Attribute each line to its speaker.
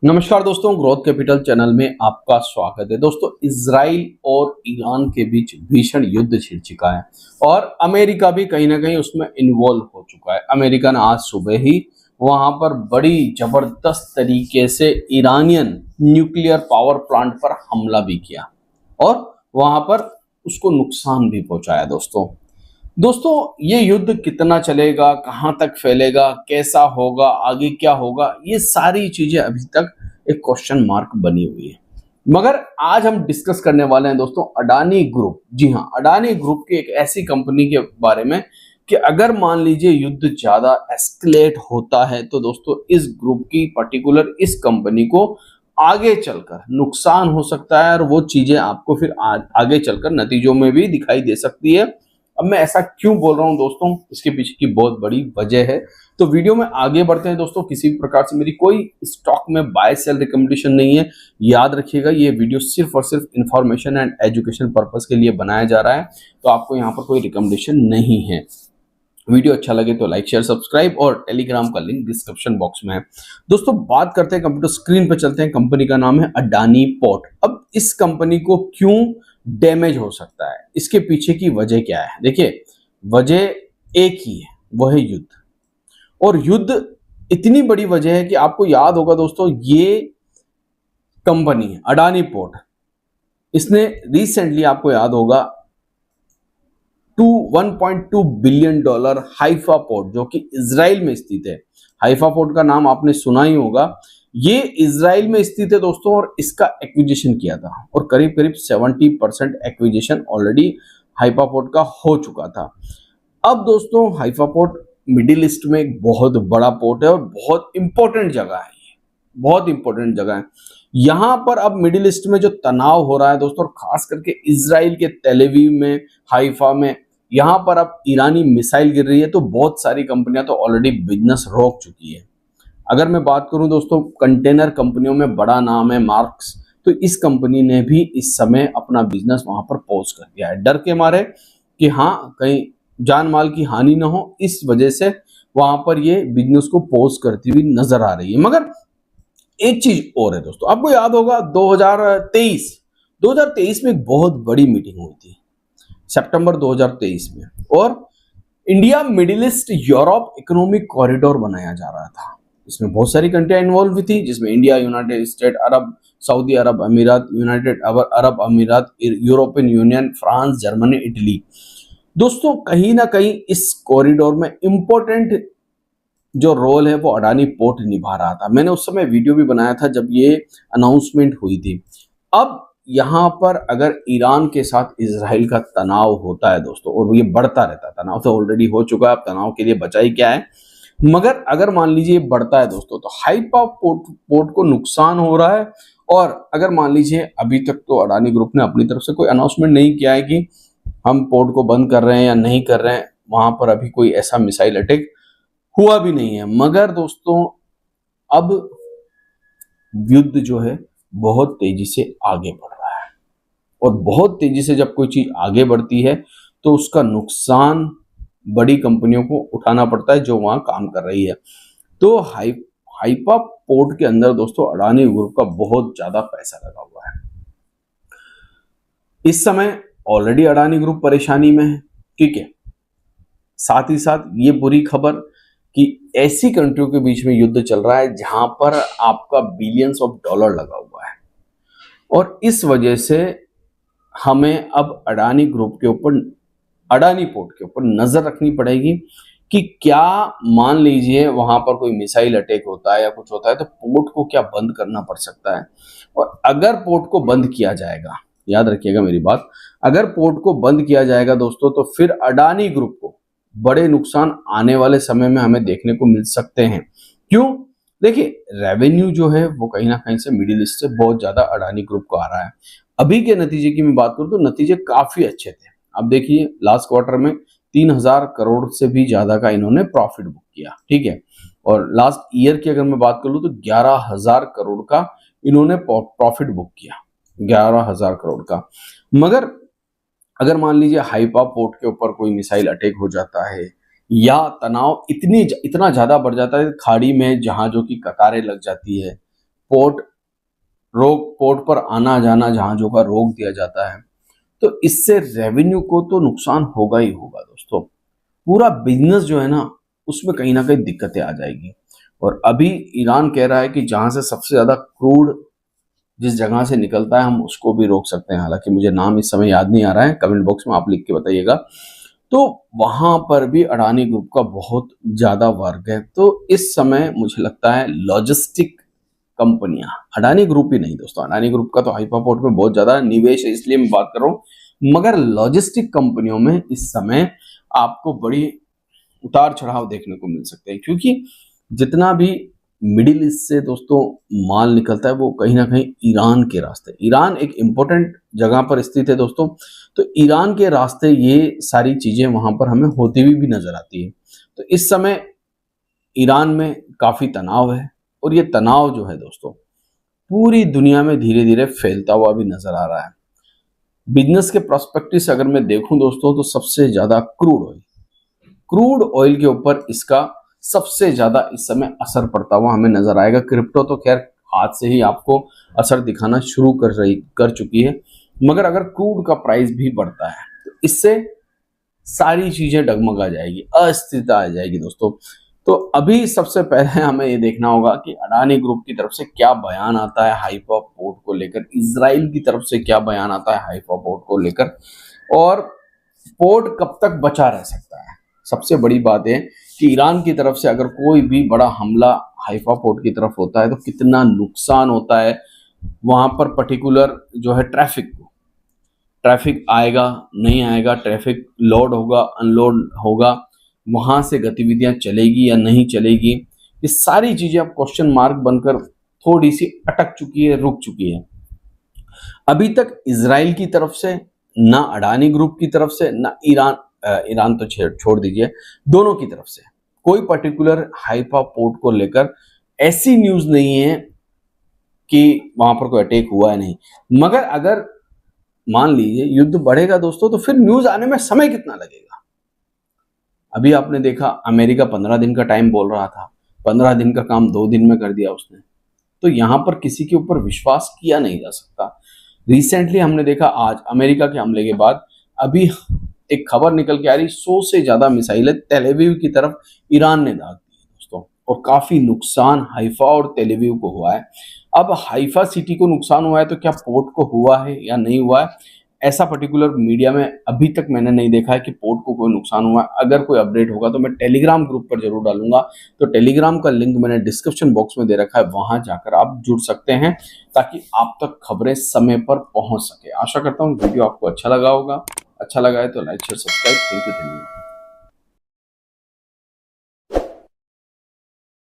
Speaker 1: नमस्कार दोस्तों, growth capital channel में आपका स्वागत है। दोस्तों, इजराइल और ईरान के बीच भीषण युद्ध छिड़ चुका है और अमेरिका भी कहीं ना कहीं उसमें इन्वॉल्व हो चुका है। अमेरिका ने आज सुबह ही वहां पर बड़ी जबरदस्त तरीके से ईरानियन न्यूक्लियर पावर प्लांट पर हमला भी किया और वहां पर उसको नुकसान भी पहुंचाया। दोस्तों ये युद्ध कितना चलेगा, कहां तक फैलेगा, कैसा होगा, आगे क्या होगा, ये सारी चीजें अभी तक एक क्वेश्चन मार्क बनी हुई है। मगर आज हम डिस्कस करने वाले हैं दोस्तों अडानी ग्रुप। जी हाँ, अडानी ग्रुप की एक ऐसी कंपनी के बारे में कि अगर मान लीजिए युद्ध ज्यादा एस्केलेट होता है तो दोस्तों इस ग्रुप की पर्टिकुलर इस कंपनी को आगे चलकर नुकसान हो सकता है और वो चीजें आपको फिर आगे चलकर नतीजों में भी दिखाई दे सकती है। अब मैं ऐसा क्यों बोल रहा हूं दोस्तों, इसके पीछे की बहुत बड़ी वजह है। तो वीडियो में आगे बढ़ते हैं दोस्तों। किसी भी प्रकार से मेरी कोई स्टॉक में बाय सेल रिकमेंडेशन नहीं है। याद रखिएगा, ये वीडियो सिर्फ और सिर्फ इंफॉर्मेशन एंड एजुकेशन पर्पस के लिए बनाया जा रहा है, तो आपको यहाँ पर कोई रिकमेंडेशन नहीं है। वीडियो अच्छा लगे तो लाइक शेयर सब्सक्राइब और टेलीग्राम का लिंक डिस्क्रिप्शन बॉक्स में है। दोस्तों बात करते हैं, कंप्यूटर स्क्रीन पर चलते हैं। कंपनी का नाम है अडानी पोर्ट। अब इस कंपनी को क्यों डैमेज हो सकता है, इसके पीछे की वजह क्या है? देखिए, वजह एक ही है, वह है युद्ध। और युद्ध इतनी बड़ी वजह है कि आपको याद होगा दोस्तों, ये कंपनी अडानी पोर्ट, इसने रिसेंटली आपको याद होगा 1.2 बिलियन डॉलर हाइफा पोर्ट, जो कि इजराइल में स्थित है। हाइफा पोर्ट का नाम आपने सुना ही होगा। ये इजराइल में स्थित है दोस्तों और इसका एक्विजिशन किया था और करीब करीब 70% एक्विजिशन ऑलरेडी हाइफा पोर्ट का हो चुका था। अब दोस्तों हाइफा पोर्ट मिडिल ईस्ट में एक बहुत बड़ा पोर्ट है और बहुत इंपॉर्टेंट जगह है। ये बहुत इंपॉर्टेंट जगह है। यहां पर अब मिडिल ईस्ट में जो तनाव हो रहा है दोस्तों, खास करके इजराइल के तेल अवीव में, हाइफा में, यहां पर अब ईरानी मिसाइल गिर रही है, तो बहुत सारी कंपनियां तो ऑलरेडी बिजनेस रोक चुकी है। अगर मैं बात करूं दोस्तों, कंटेनर कंपनियों में बड़ा नाम है मार्क्स, तो इस कंपनी ने भी इस समय अपना बिजनेस वहां पर पॉज कर दिया है, डर के मारे कि हाँ कहीं जान माल की हानि ना हो। इस वजह से वहां पर ये बिजनेस को पॉज करती हुई नजर आ रही है। मगर एक चीज और है दोस्तों, आपको याद होगा 2023 में एक बहुत बड़ी मीटिंग हुई थी सितंबर 2023 में, और India middle east Europe economic corridor बनाया जा रहा था। इसमें बहुत सारी कंट्रियां इन्वॉल्व हुई थी, जिसमें इंडिया, यूनाइटेड स्टेट अरब, सऊदी अरब अमीरात, यूनाइटेड अरब अमीरात, European union, France, Germany, Italy. दोस्तों कहीं ना कहीं इस कॉरिडोर में इंपॉर्टेंट जो रोल है वो अडानी पोर्ट निभा रहा था। मैंने उस समय वीडियो भी बनाया था जब ये अनाउंसमेंट हुई थी। अब यहां पर अगर ईरान के साथ इजराइल का तनाव होता है दोस्तों, और ये बढ़ता रहता है, तनाव तो ऑलरेडी हो चुका है, अब तनाव के लिए बचा ही क्या है। मगर अगर मान लीजिए बढ़ता है दोस्तों, तो हाइपा पोर्ट को नुकसान हो रहा है। और अगर मान लीजिए, अभी तक तो अडानी ग्रुप ने अपनी तरफ से कोई अनाउंसमेंट नहीं किया है कि हम पोर्ट को बंद कर रहे हैं या नहीं कर रहे हैं, वहां पर अभी कोई ऐसा मिसाइल अटैक हुआ भी नहीं है। मगर दोस्तों अब युद्ध जो है बहुत तेजी से आगे बढ़ रहा है, और बहुत तेजी से जब कोई चीज आगे बढ़ती है तो उसका नुकसान बड़ी कंपनियों को उठाना पड़ता है जो वहां काम कर रही है। तो हाइपा पोर्ट के अंदर दोस्तों अडानी ग्रुप का बहुत ज्यादा पैसा लगा हुआ है। इस समय ऑलरेडी अडानी ग्रुप परेशानी में है, ठीक है। साथ ही साथ ये बुरी खबर कि ऐसी कंट्रियों के बीच में युद्ध चल रहा है जहां पर आपका बिलियंस ऑफ डॉलर लगा हुआ है, और इस वजह से हमें अब अडानी ग्रुप के ऊपर, अडानी पोर्ट के ऊपर नजर रखनी पड़ेगी कि क्या मान लीजिए वहां पर कोई मिसाइल अटैक होता है या कुछ होता है तो पोर्ट को क्या बंद करना पड़ सकता है। और अगर पोर्ट को बंद किया जाएगा, याद रखिएगा मेरी बात, अगर पोर्ट को बंद किया जाएगा दोस्तों, तो फिर अडानी ग्रुप को बड़े नुकसान आने वाले समय में हमें देखने को मिल सकते हैं। क्यों? देखिए, रेवेन्यू जो है वो कहीं ना कहीं से मिडिल ईस्ट से बहुत ज्यादा अडानी ग्रुप को आ रहा है। अभी के नतीजे की मैं बात करूं तो नतीजे काफी अच्छे थे। अब देखिए, लास्ट क्वार्टर में 3000 करोड़ से भी ज्यादा का इन्होंने प्रॉफिट बुक किया, ठीक है। और लास्ट ईयर की अगर मैं बात करूं तो 11,000 करोड़ का इन्होंने प्रॉफिट बुक किया, 11,000 करोड़ का। मगर अगर मान लीजिए हाइपा पोर्ट के ऊपर कोई मिसाइल अटैक हो जाता है या तनाव इतना ज्यादा बढ़ जाता है, खाड़ी में जहाजों की कतारें लग जाती है, पोर्ट पर आना जाना जहाजों का रोक दिया जाता है, तो इससे रेवेन्यू को तो नुकसान होगा ही होगा दोस्तों। पूरा बिजनेस जो है ना, उसमें कहीं ना कहीं दिक्कतें आ जाएगी। और अभी ईरान कह रहा है कि जहां से सबसे ज्यादा क्रूड जिस जगह से निकलता है, हम उसको भी रोक सकते हैं। हालांकि मुझे नाम इस समय याद नहीं आ रहा है, कमेंट बॉक्स में आप लिख के बताइएगा। तो वहां पर भी अडानी ग्रुप का बहुत ज्यादा वर्क है। तो इस समय मुझे लगता है लॉजिस्टिक कंपनियां, अडानी ग्रुप ही नहीं दोस्तों, अडानी ग्रुप का तो हाइफा पोर्ट में बहुत ज्यादा निवेश है, इसलिए मैं बात कर रहा हूं, मगर लॉजिस्टिक कंपनियों में इस समय आपको बड़ी उतार चढ़ाव देखने को मिल सकते हैं। क्योंकि जितना भी मिडिल ईस्ट से दोस्तों माल निकलता है, वो कहीं ना कहीं ईरान के रास्ते, ईरान एक इंपॉर्टेंट जगह पर स्थित है दोस्तों, तो ईरान के रास्ते ये सारी चीजें वहां पर हमें होती हुई भी नजर आती है। तो इस समय ईरान में काफी तनाव है, और ये तनाव जो है दोस्तों पूरी दुनिया में धीरे धीरे फैलता हुआ भी नजर आ रहा है। बिजनेस के प्रोस्पेक्टिव से अगर मैं देखूं दोस्तों, तो सबसे ज्यादा क्रूड ऑयल के ऊपर इसका सबसे ज्यादा इस समय असर पड़ता हुआ हमें नजर आएगा। क्रिप्टो तो खैर आज से ही आपको असर दिखाना शुरू कर चुकी है, मगर अगर क्रूड का प्राइस भी बढ़ता है तो इससे सारी चीजें डगमगा जाएगी, अस्थिरता आ जाएगी दोस्तों। तो अभी सबसे पहले हमें ये देखना होगा कि अडानी ग्रुप की तरफ से क्या बयान आता है हाइफा पोर्ट को लेकर, इजराइल की तरफ से क्या बयान आता है हाइफा पोर्ट को लेकर, और पोर्ट कब तक बचा रह सकता है। सबसे बड़ी बात है कि ईरान की तरफ से अगर कोई भी बड़ा हमला हाइफा पोर्ट की तरफ होता है तो कितना नुकसान होता है वहां पर, पर्टिकुलर जो है ट्रैफिक आएगा नहीं आएगा, ट्रैफिक लोड होगा अनलोड होगा, वहां से गतिविधियां चलेगी या नहीं चलेगी, ये सारी चीजें अब क्वेश्चन मार्क बनकर थोड़ी सी अटक चुकी है, रुक चुकी है। अभी तक इजराइल की तरफ से, ना अडानी ग्रुप की तरफ से, ना ईरान तो छोड़ दीजिए, दोनों की तरफ से कोई पर्टिकुलर हाइफा पोर्ट को लेकर ऐसी न्यूज नहीं है कि वहां पर कोई अटैक हुआ है नहीं। मगर अगर मान लीजिए युद्ध बढ़ेगा दोस्तों, तो फिर न्यूज आने में समय कितना लगेगा। अभी आपने देखा अमेरिका 15 दिन का टाइम बोल रहा था, 15 दिन का काम 2 दिन में कर दिया उसने। तो यहां पर किसी के ऊपर विश्वास किया नहीं जा सकता। रिसेंटली हमने देखा आज अमेरिका के हमले के बाद अभी एक खबर निकल के आ रही, 100 से ज्यादा मिसाइलें तेल अवीव की तरफ ईरान ने दाग दी दोस्तों, और काफी नुकसान हाइफा और तेल अवीव को हुआ है। अब हाइफा सिटी को नुकसान हुआ है, तो क्या पोर्ट को हुआ है या नहीं हुआ है, ऐसा पर्टिकुलर मीडिया में अभी तक मैंने नहीं देखा है कि पोर्ट को कोई नुकसान हुआ है। अगर कोई अपडेट होगा तो मैं टेलीग्राम ग्रुप पर जरूर डालूंगा। तो टेलीग्राम का लिंक मैंने डिस्क्रिप्शन बॉक्स में दे रखा है, वहां जाकर आप जुड़ सकते हैं ताकि आप तक खबरें समय पर पहुंच सके। आशा करता हूँ वीडियो आपको अच्छा लगा होगा, अच्छा लगा है तो like share subscribe. Thank you.